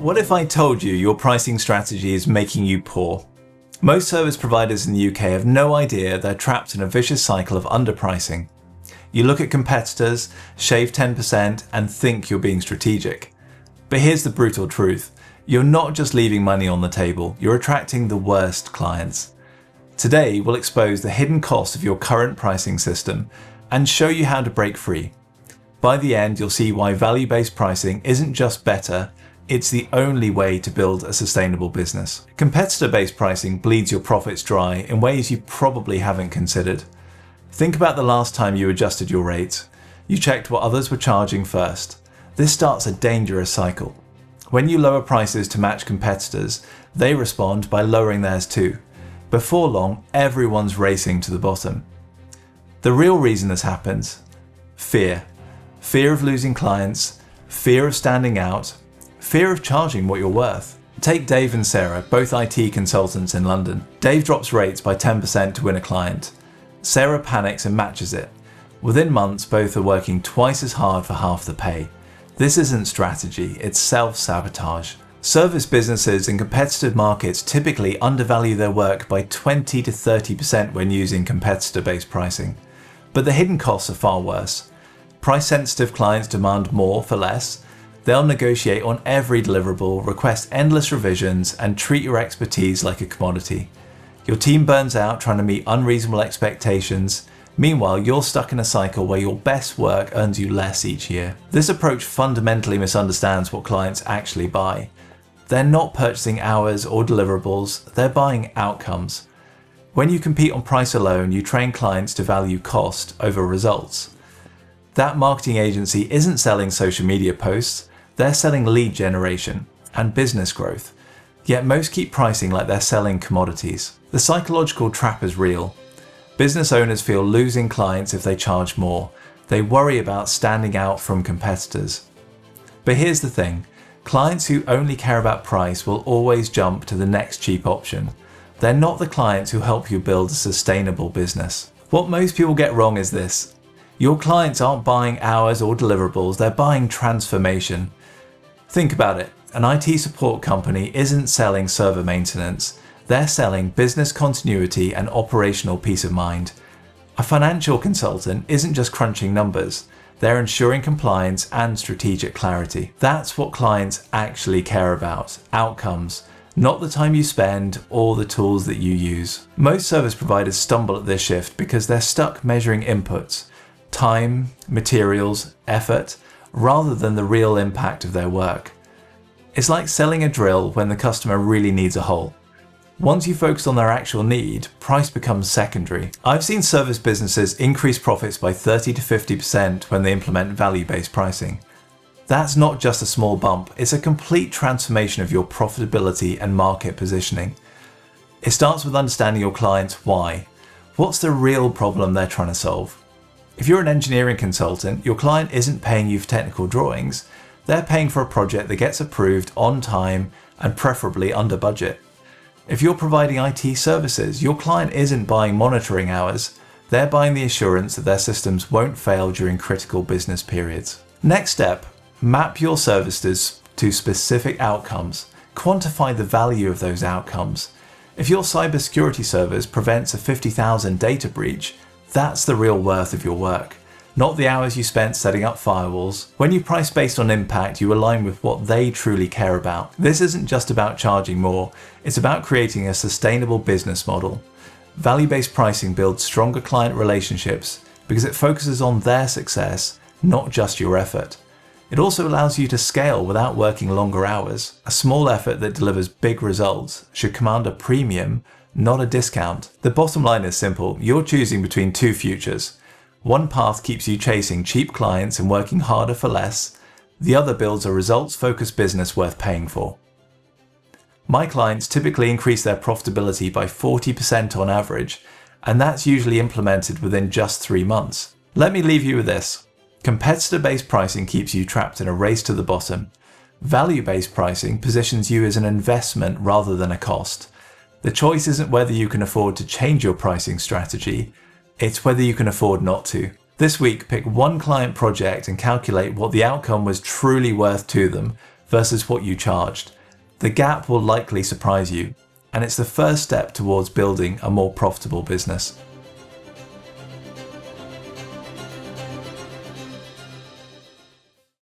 What if I told you your pricing strategy is making you poor? Most service providers in the UK have no idea they're trapped in a vicious cycle of underpricing. You look at competitors, shave 10% and think you're being strategic. But here's the brutal truth. You're not just leaving money on the table, you're attracting the worst clients. Today, we'll expose the hidden costs of your current pricing system and show you how to break free. By the end, you'll see why value-based pricing isn't just better, it's the only way to build a sustainable business. Competitor-based pricing bleeds your profits dry in ways you probably haven't considered. Think about the last time you adjusted your rates. You checked what others were charging first. This starts a dangerous cycle. When you lower prices to match competitors, they respond by lowering theirs too. Before long, everyone's racing to the bottom. The real reason this happens? Fear. Fear of losing clients, fear of standing out, fear of charging what you're worth. Take Dave and Sarah, both IT consultants in London. Dave drops rates by 10% to win a client. Sarah panics and matches it. Within months, both are working twice as hard for half the pay. This isn't strategy, it's self-sabotage. Service businesses in competitive markets typically undervalue their work by 20 to 30% when using competitor-based pricing. But the hidden costs are far worse. Price-sensitive clients demand more for less. They'll negotiate on every deliverable, request endless revisions, and treat your expertise like a commodity. Your team burns out trying to meet unreasonable expectations. Meanwhile, you're stuck in a cycle where your best work earns you less each year. This approach fundamentally misunderstands what clients actually buy. They're not purchasing hours or deliverables, they're buying outcomes. When you compete on price alone, you train clients to value cost over results. That marketing agency isn't selling social media posts, they're selling lead generation and business growth. Yet most keep pricing like they're selling commodities. The psychological trap is real. Business owners feel losing clients if they charge more. They worry about standing out from competitors. But here's the thing, clients who only care about price will always jump to the next cheap option. They're not the clients who help you build a sustainable business. What most people get wrong is this. Your clients aren't buying hours or deliverables, they're buying transformation. Think about it, an IT support company isn't selling server maintenance, they're selling business continuity and operational peace of mind. A financial consultant isn't just crunching numbers, they're ensuring compliance and strategic clarity. That's what clients actually care about, outcomes, not the time you spend or the tools that you use. Most service providers stumble at this shift because they're stuck measuring inputs, time, materials, effort, rather than the real impact of their work. It's like selling a drill when the customer really needs a hole. Once you focus on their actual need, price becomes secondary. I've seen service businesses increase profits by 30 to 50% when they implement value-based pricing. That's not just a small bump, it's a complete transformation of your profitability and market positioning. It starts with understanding your client's why. What's the real problem they're trying to solve? If you're an engineering consultant, your client isn't paying you for technical drawings, they're paying for a project that gets approved on time and preferably under budget. If you're providing IT services, your client isn't buying monitoring hours, they're buying the assurance that their systems won't fail during critical business periods. Next step, map your services to specific outcomes. Quantify the value of those outcomes. If your cybersecurity service prevents a 50,000 data breach, that's the real worth of your work, not the hours you spent setting up firewalls. When you price based on impact, you align with what they truly care about. This isn't just about charging more, it's about creating a sustainable business model. Value-based pricing builds stronger client relationships because it focuses on their success, not just your effort. It also allows you to scale without working longer hours. A small effort that delivers big results should command a premium, not a discount. The bottom line is simple. You're choosing between two futures. One path keeps you chasing cheap clients and working harder for less. The other builds a results-focused business worth paying for. My clients typically increase their profitability by 40% on average, and that's usually implemented within just 3 months. Let me leave you with this. Competitor-based pricing keeps you trapped in a race to the bottom. Value-based pricing positions you as an investment rather than a cost. The choice isn't whether you can afford to change your pricing strategy, it's whether you can afford not to. This week, pick one client project and calculate what the outcome was truly worth to them versus what you charged. The gap will likely surprise you, and it's the first step towards building a more profitable business.